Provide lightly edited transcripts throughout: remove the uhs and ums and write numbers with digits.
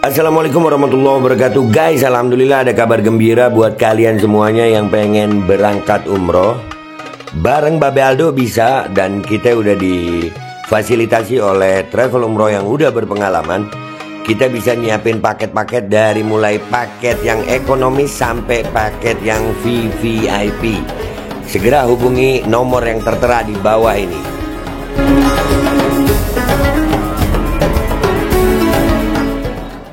Assalamualaikum warahmatullahi wabarakatuh. Guys, alhamdulillah ada kabar gembira buat kalian semuanya yang pengen berangkat umroh. Bareng Babe Aldo bisa, dan kita udah difasilitasi oleh travel umroh yang udah berpengalaman. Kita bisa nyiapin paket-paket dari mulai paket yang ekonomis sampai paket yang VVIP. Segera hubungi nomor yang tertera di bawah ini.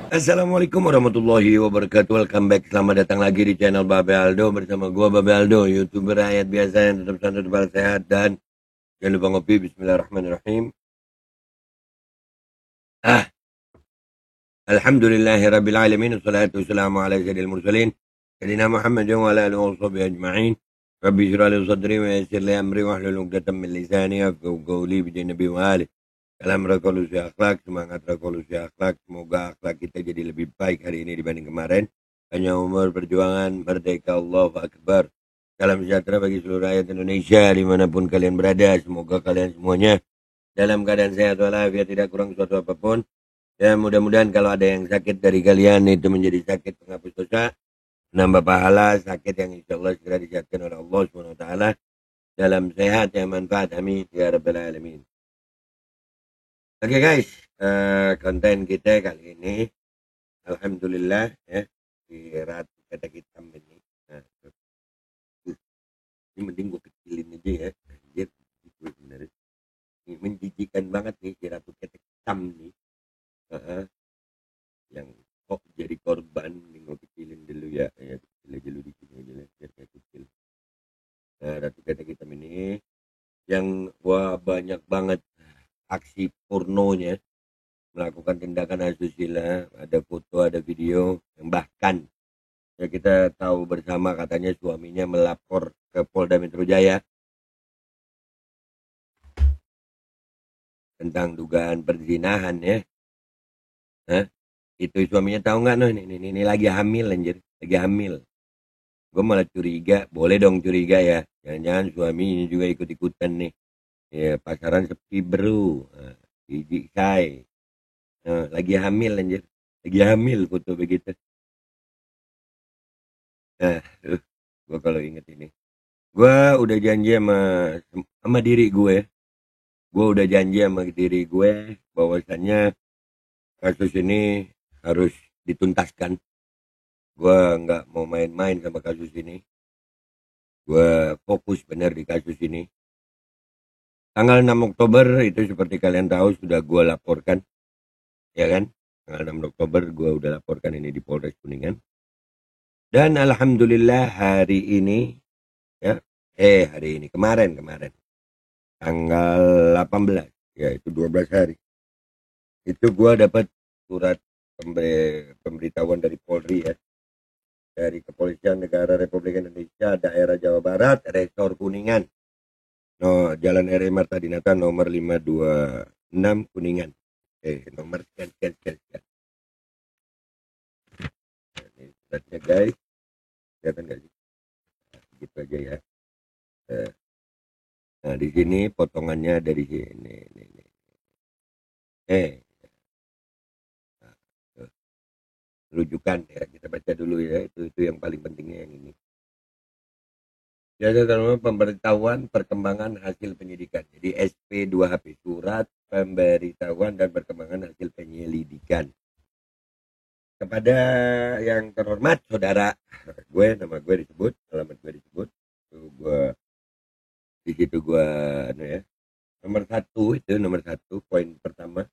Assalamualaikum warahmatullahi wabarakatuh. Welcome back, selamat datang lagi di channel Babe Aldo. Bersama gua Babe Aldo, YouTuber rakyat biasa yang tetap santai, tetap sehat. Dan jangan lupa ngopi. Bismillahirrahmanirrahim. Alhamdulillahirrabbilalamin. Wassalatu wassalamu ala sayyidil mursalin Sayyidina Muhammad wa ala alihi wa sahbihi ajma'in. Rabbi shrah li sadri wa yassir li amri wahlul 'uqdatam min lisani yafqahu qawli bi nabi wa alihi. Dalam revolusi akhlak, semangat revolusi akhlak. Semoga akhlak kita jadi lebih baik hari ini dibanding kemarin. Hanya umur perjuangan merdeka, Allahu Akbar. Salam sejahtera bagi seluruh rakyat Indonesia dimanapun kalian berada. Semoga kalian semuanya dalam keadaan sehat walafiat, tidak kurang suatu apapun. Dan mudah-mudahan kalau ada yang sakit dari kalian itu menjadi sakit penghapus dosa, menambah pahala, sakit yang insya Allah segera disehatkan oleh Allah SWT dalam sehat yang manfaat. Amin ya rabbal alamin. Oke guys, konten kita kali ini alhamdulillah ya, di Ratu Ketek Hitam ini. Nah, ini mending gue kecilin aja ya. Anjir, bener. Ini menjijikan banget nih si Ratu Ketek Hitam nih. Yang kok jadi korban, nih gue kecilin dulu ya. Ya kecil aja dulu di sini aja lah, biar kayak kecil. Nah, Ratu Ketek Hitam ini yang wah banyak banget aksi pornonya, melakukan tindakan asusila, ada foto, ada video, yang bahkan ya kita tahu bersama katanya suaminya melapor ke Polda Metro Jaya tentang dugaan perzinahan ya. Itu suaminya tahu nggak? Noh, ini lagi hamil anjir, lagi hamil. Gue malah curiga, boleh dong curiga ya, jangan-jangan suaminya juga ikut-ikutan nih. Ya, pasaran sepi bro. Jijik say. Lagi hamil anjir. Lagi hamil foto begitu. Gue kalau inget ini, gue udah janji sama diri gue. Gue udah janji sama diri gue bahwasannya kasus ini harus dituntaskan. Gue nggak mau main-main sama kasus ini. Gue fokus bener di kasus ini. Tanggal 6 Oktober itu seperti kalian tahu sudah gue laporkan, ya kan? Tanggal 6 Oktober gue udah laporkan ini di Polres Kuningan. Dan alhamdulillah hari ini, ya, hari ini kemarin, tanggal 18, ya itu 12 hari, itu gue dapat surat pemberitahuan dari Polri ya, dari Kepolisian Negara Republik Indonesia Daerah Jawa Barat, Resor Kuningan. No, Jalan R.E. Marta Dinata nomor 526 Kuningan. Nomor sekian. Nah, ini suratnya guys. Kelihatan nggak sih? Nah, gitu aja ya. Nah, di sini potongannya dari sini. Nah, rujukan ya, kita baca dulu ya. Itu yang paling pentingnya yang ini. Jasa terima pemberitahuan perkembangan hasil penyidikan. Jadi SP2HP, surat pemberitahuan dan perkembangan hasil penyelidikan. Kepada yang terhormat saudara gue, nama gue disebut, alamat gue disebut. Di situ gue nomor satu poin pertama.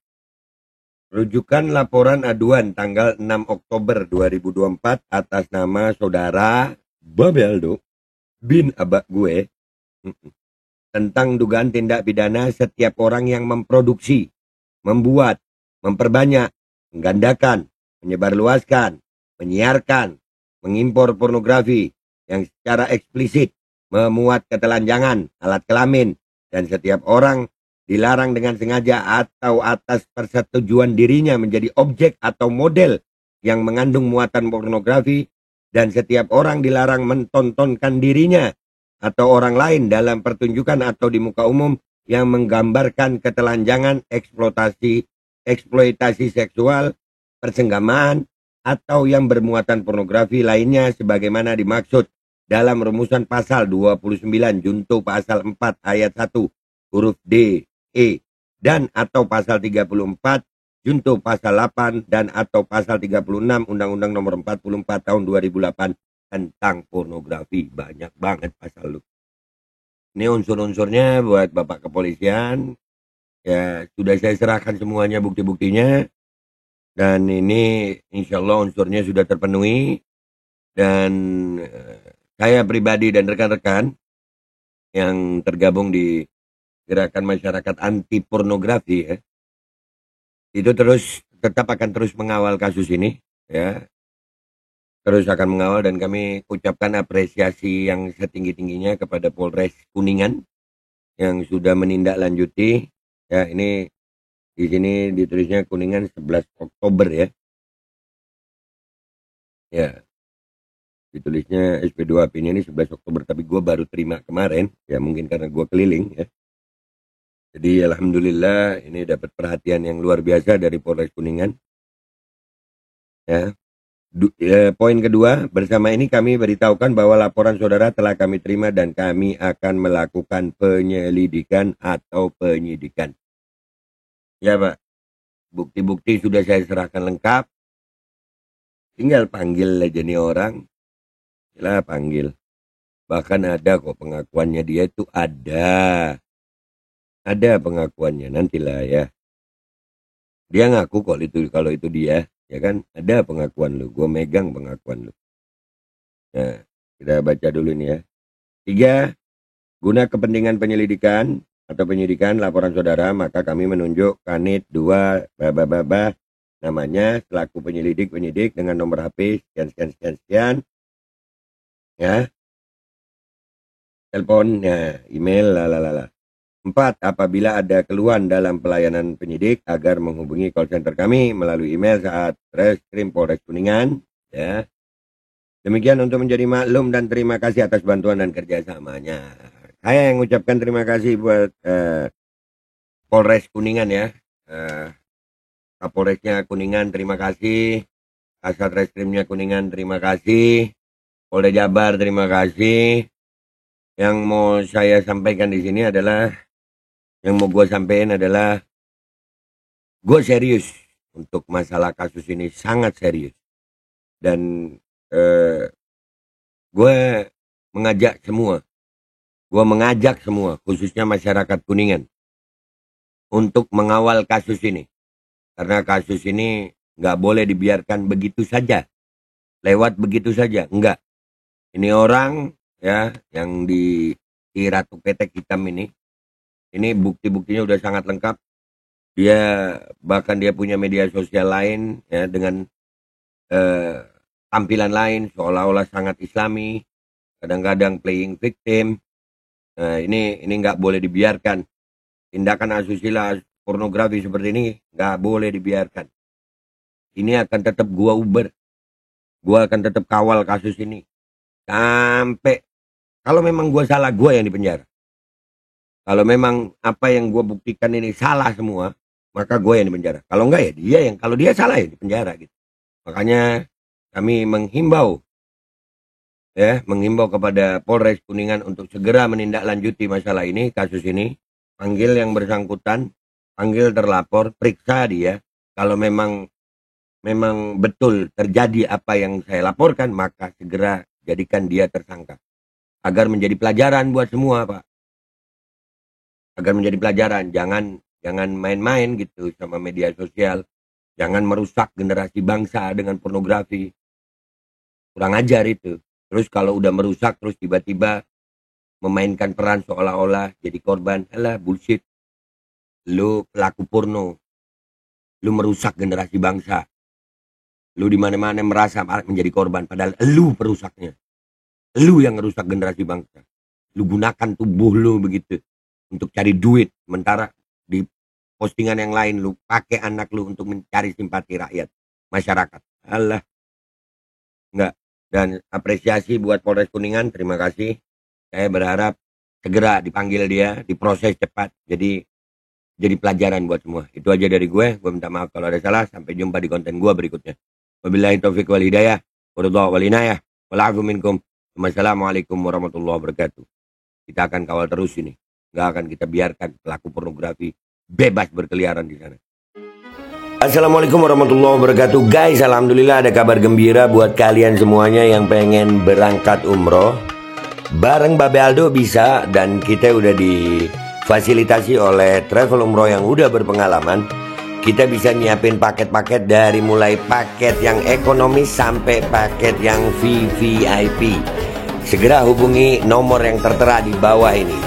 Rujukan laporan aduan tanggal 6 Oktober 2024 atas nama saudara Babe Aldo bin abak gue tentang dugaan tindak pidana setiap orang yang memproduksi, membuat, memperbanyak, menggandakan, menyebarluaskan, menyiarkan, mengimpor pornografi yang secara eksplisit memuat ketelanjangan, alat kelamin, dan setiap orang dilarang dengan sengaja atau atas persetujuan dirinya menjadi objek atau model yang mengandung muatan pornografi, dan setiap orang dilarang mentontonkan dirinya atau orang lain dalam pertunjukan atau di muka umum yang menggambarkan ketelanjangan, eksploitasi seksual, persenggamaan, atau yang bermuatan pornografi lainnya sebagaimana dimaksud dalam rumusan pasal 29 junto pasal 4 ayat 1 huruf D, E, dan atau pasal 34 junto pasal 8 dan atau pasal 36 Undang-Undang Nomor 44 tahun 2008 tentang pornografi. Banyak banget pasal lu. Ini unsur-unsurnya buat Bapak Kepolisian. Ya, sudah saya serahkan semuanya bukti-buktinya. Dan ini insya Allah unsurnya sudah terpenuhi. Dan saya pribadi dan rekan-rekan yang tergabung di gerakan masyarakat anti pornografi ya, itu tetap akan terus mengawal kasus ini ya, terus akan mengawal, dan kami ucapkan apresiasi yang setinggi-tingginya kepada Polres Kuningan yang sudah menindaklanjuti ya. Ini di sini ditulisnya Kuningan 11 Oktober ya. Ya, ditulisnya SP2AP ini 11 Oktober, tapi gue baru terima kemarin ya, mungkin karena gue keliling ya. Jadi alhamdulillah ini dapat perhatian yang luar biasa dari Polres Kuningan. Ya. Poin kedua, bersama ini kami beritahukan bahwa laporan saudara telah kami terima dan kami akan melakukan penyelidikan atau penyidikan. Ya Pak, bukti-bukti sudah saya serahkan lengkap. Tinggal panggil aja nih orang. Lah panggil. Bahkan ada kok pengakuannya dia itu ada. Ada pengakuannya, nantilah ya. Dia ngaku kok itu, kalau itu dia. Ya kan, ada pengakuan lu, gue megang pengakuan lu. Nah, kita baca dulu nih ya. 3. Guna kepentingan penyelidikan atau penyidikan laporan saudara, maka kami menunjuk Kanit 2 namanya selaku penyidik dengan nomor HP sekian ya, telepon ya, email lalala. 4. Apabila ada keluhan dalam pelayanan penyidik agar menghubungi call center kami melalui email saat Reskrim Polres Kuningan ya. Demikian untuk menjadi maklum, dan terima kasih atas bantuan dan kerjasamanya. Saya yang ucapkan terima kasih buat Polres Kuningan ya. Kapolresnya Kuningan terima kasih. Kasat Reskrimnya Kuningan terima kasih. Polda Jabar terima kasih. Yang mau saya sampaikan di sini adalah, yang mau gue sampaikan adalah, gue serius untuk masalah kasus ini, sangat serius. Dan gue mengajak semua, khususnya masyarakat Kuningan, untuk mengawal kasus ini. Karena kasus ini nggak boleh dibiarkan begitu saja, lewat begitu saja, enggak. Ini orang ya yang di Ratu Ketek Hitam ini bukti-buktinya udah sangat lengkap. Bahkan dia punya media sosial lain ya, dengan tampilan lain seolah-olah sangat islami, kadang-kadang playing victim. Nah, ini nggak boleh dibiarkan. Tindakan asusila pornografi seperti ini nggak boleh dibiarkan. Ini akan tetap gua uber, gua akan tetap kawal kasus ini sampai, kalau memang gua salah, gua yang dipenjara. Kalau memang apa yang gue buktikan ini salah semua, maka gue yang dipenjara. Kalau enggak ya dia yang, kalau dia salah ya dipenjara gitu. Makanya kami menghimbau kepada Polres Kuningan untuk segera menindaklanjuti masalah ini, kasus ini. Panggil yang bersangkutan, panggil terlapor, periksa dia. Kalau memang betul terjadi apa yang saya laporkan, maka segera jadikan dia tersangka. Agar menjadi pelajaran buat semua, Pak. Agar menjadi pelajaran, jangan main-main gitu sama media sosial, jangan merusak generasi bangsa dengan pornografi, kurang ajar itu. Terus kalau udah merusak terus tiba-tiba memainkan peran seolah-olah jadi korban, alah bullshit. Lu pelaku porno, lu merusak generasi bangsa, lu di mana-mana merasa menjadi korban, padahal lu perusaknya, lu yang merusak generasi bangsa. Lu gunakan tubuh lu begitu untuk cari duit, sementara di postingan yang lain lu pakai anak lu untuk mencari simpati rakyat, masyarakat. Alah, enggak. Dan apresiasi buat Polres Kuningan, terima kasih. Saya berharap segera dipanggil dia, diproses cepat. Jadi jadi pelajaran buat semua. Itu aja dari gue minta maaf kalau ada salah. Sampai jumpa di konten gue berikutnya. Wabillahi taufiq wal hidayah, waridha wal inayah, wal afu minkum. Wassalamualaikum warahmatullahi wabarakatuh. Kita akan kawal terus ini. Gak akan kita biarkan pelaku pornografi bebas berkeliaran di sana. Assalamualaikum warahmatullahi wabarakatuh. Guys, alhamdulillah ada kabar gembira buat kalian semuanya yang pengen berangkat umroh. Bareng Babe Aldo bisa, dan kita udah difasilitasi oleh travel umroh yang udah berpengalaman. Kita bisa nyiapin paket-paket dari mulai paket yang ekonomis sampai paket yang VVIP. Segera hubungi nomor yang tertera di bawah ini.